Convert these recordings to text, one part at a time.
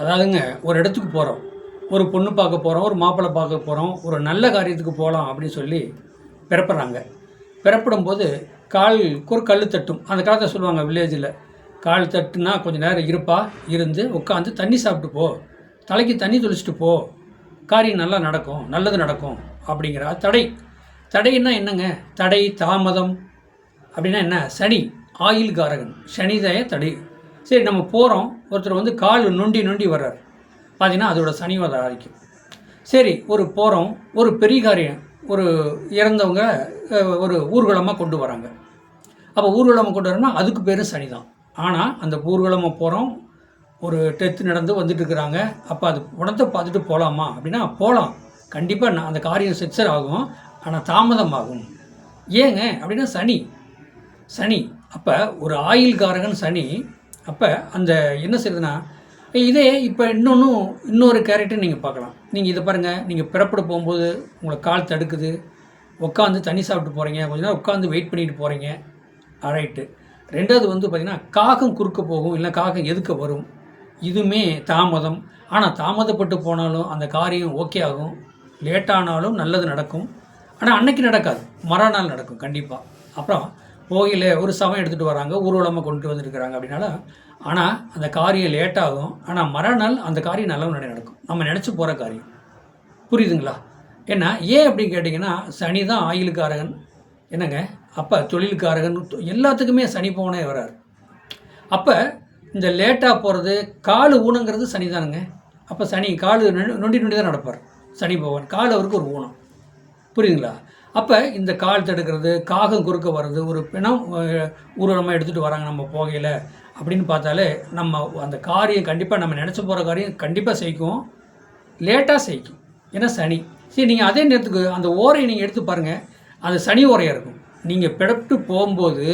அதாவதுங்க ஒரு இடத்துக்கு போகிறோம், ஒரு பொண்ணு பார்க்க போகிறோம், ஒரு மாப்பிள்ளை பார்க்க போகிறோம், ஒரு நல்ல காரியத்துக்கு போகலாம் அப்படின்னு சொல்லி பிறப்புறாங்க. பிறப்பிடும்போது காலுக்கு ஒரு கல் தட்டும். அந்த காலத்தில் சொல்லுவாங்க வில்லேஜில், கால் தட்டுனா கொஞ்சம் நேரம் இருப்பா, இருந்து உட்காந்து தண்ணி சாப்பிட்டு போ, தலைக்கு தண்ணி தெளிச்சிட்டு போ, காரியம் நல்லா நடக்கும், நல்லது நடக்கும் அப்படிங்கிற தடை. தடைன்னா என்னங்க? தடை தாமதம் அப்படின்னா என்ன? சனி ஆயுள் காரகன், சனிதய தடை. சரி, நம்ம போகிறோம், ஒருத்தர் வந்து கால் நொண்டி நொண்டி வர்றார், பார்த்தீங்கன்னா அதோட சனிவாத ஆதிக்கும். சரி, ஒரு போகிறோம், ஒரு பெரிய காரியம், ஒரு இறந்தவங்க ஒரு ஊர்வலமாக கொண்டு வராங்க. அப்போ ஊர்வலமாக கொண்டு வரோம்னா அதுக்கு பேர் சனி தான். ஆனால் அந்த ஊர்வலமாக போகிறோம், ஒரு டெத்து நடந்து வந்துட்டு இருக்கிறாங்க. அப்போ அது உடனே பார்த்துட்டு போகலாமா அப்படின்னா போகலாம், கண்டிப்பாக அந்த காரியம் சக்ஸஸ் ஆகும், ஆனால் தாமதம் ஆகும். ஏங்க அப்படின்னா சனி சனி அப்போ ஒரு ஆயுள் காரகன் சனி. அப்போ அந்த என்ன செய்யுதுன்னா, இதே இப்போ இன்னொரு கேரக்டர் நீங்கள் பார்க்கலாம். நீங்கள் இதை பாருங்கள், நீங்கள் பிறப்பட போகும்போது உங்களை கால் தடுக்குது, உட்காந்து தண்ணி சாப்பிட்டு போகிறீங்க, கொஞ்ச நேரம் உட்காந்து வெயிட் பண்ணிட்டு போகிறீங்க, ரைட்டு. ரெண்டாவது வந்து பார்த்திங்கன்னா காகம் குறுக்க போகும், இல்லை காகம் எதுக்க வரும், இதுவுமே தாமதம். ஆனால் தாமதப்பட்டு போனாலும் அந்த காரியம் ஓகே ஆகும், லேட்டானாலும் நல்லது நடக்கும். ஆனால் அன்னைக்கு நடக்காது, மறுநாள் நடக்கும் கண்டிப்பாக. அப்புறம் கோயில ஒரு சமயம் எடுத்துகிட்டு வராங்க, ஊர்வலமாக கொண்டு வந்துருக்கிறாங்க அப்படின்னாலும், ஆனால் அந்த காரியம் லேட்டாகும், ஆனால் மறுநாள் அந்த காரியம் நல்ல நடக்கும், நம்ம நினச்சி போகிற காரியம். புரியுதுங்களா? ஏன்னா ஏன் அப்படின்னு கேட்டிங்கன்னா, சனி தான் ஆயுளுக்காரகன் என்னங்க. அப்போ தொழிலுக்காரகன் எல்லாத்துக்குமே சனி போனே வராரு. அப்போ இந்த லேட்டாக போகிறது, கால் ஊனங்கிறது சனி தானுங்க. அப்போ சனி கால் நொண்டி நொண்டி தான் நடப்பார் சனி பகவான், கால் அவருக்கு ஒரு ஊனம். புரியுதுங்களா? அப்போ இந்த கால் தடுக்கிறது, காகம் குறுக்க வர்றது, ஒரு பிணம் ஊர்வலமாக எடுத்துகிட்டு வராங்க நம்ம போகையில் அப்படின்னு பார்த்தாலே நம்ம அந்த காரியம் கண்டிப்பாக நம்ம நினச்சி போகிற காரியம் கண்டிப்பாக செய்க்கும், லேட்டாக செய்க்கும். ஏன்னா சனி. சரி, நீங்கள் அதே நேரத்துக்கு அந்த ஓரையை நீங்கள் எடுத்து பாருங்கள், அது சனி ஓரையாக இருக்கும். நீங்கள் பிறப்பிட்டு போகும்போது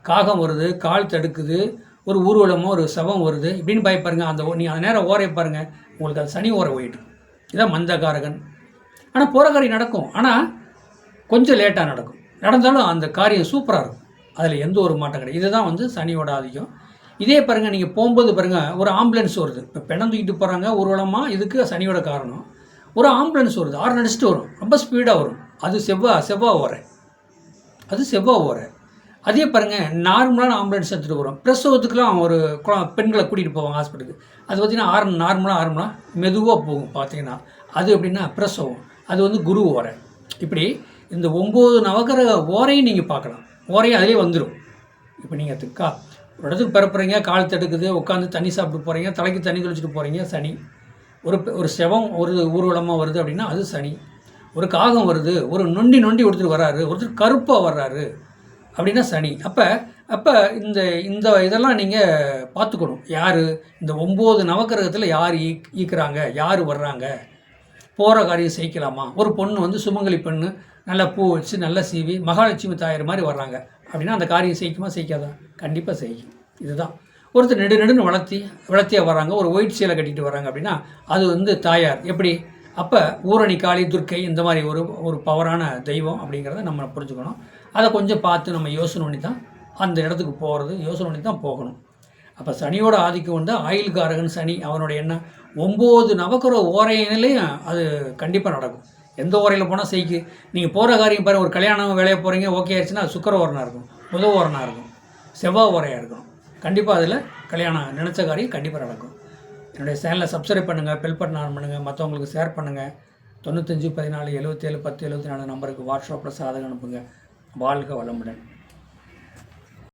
காகம் வருது, கால் தடுக்குது, ஒரு ஊர்வலமோ ஒரு சவம் வருது இப்படின்னு பயப்பாருங்க, அந்த நீங்கள் அந்த நேரம் ஓரையை பாருங்கள், உங்களுக்கு அது சனி ஓரை ஓயிட்டு. இதான் மந்தகாரகன். ஆனால் போகிற காரியம் நடக்கும், ஆனால் கொஞ்சம் லேட்டாக நடக்கும். நடந்தாலும் அந்த காரியம் சூப்பராக இருக்கும், அதில் எந்த ஒரு மாற்றம் கிடையாது. இதுதான் வந்து சனியோட ஆதிக்கம். இதே பாருங்கள், நீங்கள் போகும்போது பாருங்கள், ஒரு ஆம்புலன்ஸ் வருது, இப்போ பிணம் தூக்கிட்டு போகிறாங்க ஊர்வலமாக, இதுக்கு சனியோட காரணம். ஒரு ஆம்புலன்ஸ் வருது, 6 அடிச்சுட்டு வரும், ரொம்ப ஸ்பீடாக வரும், அது செவ்வாய் ஓரை, அது செவ்வாய் ஓரை. அதே பாருங்கள், நார்மலான ஆம்புலன்ஸ் எடுத்துகிட்டு வரும், பிரசவத்துக்குலாம் ஒரு பெண்களை கூட்டிகிட்டு போவாங்க ஹாஸ்பிட்டலுக்கு, அது பார்த்திங்கன்னா நார்மலாக மெதுவாக போகும் பார்த்தீங்கன்னா, அது எப்படின்னா பிரசவம், அது வந்து குரு ஓரை. இப்படி இந்த 9 நவகிரக ஓரையும் நீங்கள் பார்க்கலாம், ஓரையும் அதிலே வந்துடும். இப்போ நீங்கள் ஒரு இடத்துக்கு பிறப்புறீங்க, கால் தடுக்குது, உட்காந்து தண்ணி சாப்பிட்டு போகிறீங்க, தலைக்கு தண்ணி தெளிச்சிட்டு போகிறீங்க, சனி. ஒரு செவம் ஒரு ஊர்வலமாக வருது அப்படின்னா அது சனி. ஒரு காகம் வருது, ஒரு நொண்டி ஒருத்தர் வர்றாரு, ஒருத்தர் கருப்பாக வர்றாரு அப்படின்னா சனி. அப்போ இந்த இதெல்லாம் நீங்கள் பார்த்துக்கணும். யார் இந்த 9 நவகிரகத்தில் யார் ஈக்குறாங்க, யார் வர்றாங்க, போகிற காரியம் செய்யலாமா. ஒரு பொண்ணு வந்து சுமங்கலி பெண்ணு, நல்லா பூ வச்சு நல்லா சீவி மகாலட்சுமி தாயார் மாதிரி வர்றாங்க அப்படின்னா அந்த காரியம் செய்யுமா செய்யாதா? கண்டிப்பாக செய்யும். இதுதான். ஒருத்தர் நெடுன்னு வளர்த்தியாக வராங்க, ஒரு ஒயிட் சீலை கட்டிட்டு வராங்க அப்படின்னா அது வந்து தாயார். எப்படி? அப்போ ஊரணி, காளி, துர்க்கை இந்த மாதிரி ஒரு பவரான தெய்வம் அப்படிங்கிறத நம்ம புரிஞ்சுக்கணும். அதை கொஞ்சம் பார்த்து நம்ம யோசனை பண்ணி தான் அந்த இடத்துக்கு போகிறது, யோசனை பண்ணி தான் போகணும். அப்போ சனியோட ஆதிக்கம் வந்து ஆயுள்காரகன் சனி, அவனுடைய எண்ணம் 9 நவக்கிரக ஓரையிலையும் அது கண்டிப்பாக நடக்கும். எந்த ஓரையில் போனால் செய்க்கு. நீங்கள் போகிற காரியம் பாருங்கள், ஒரு கல்யாணம் வேலையை போகிறீங்க, ஓகே ஆயிடுச்சுன்னா அது சுக்கர ஓரனாக இருக்கும், புத ஓரனாக இருக்கும், செவ்வாய் ஓரையாக இருக்கணும். கண்டிப்பாக அதில் கல்யாணம் நினச்ச காரியம் கண்டிப்பாக நடக்கும். என்னுடைய சேனலை சப்ஸ்கிரைப் பண்ணுங்கள், பெல் பட்டன் ஆன் பண்ணுங்கள், மற்றவங்களுக்கு ஷேர் பண்ணுங்கள். 95 14 77 10 74 நம்பருக்கு வாட்ஸ்அப்பில் சாதகம் அனுப்புங்க. வாழ்க வளமுடன்.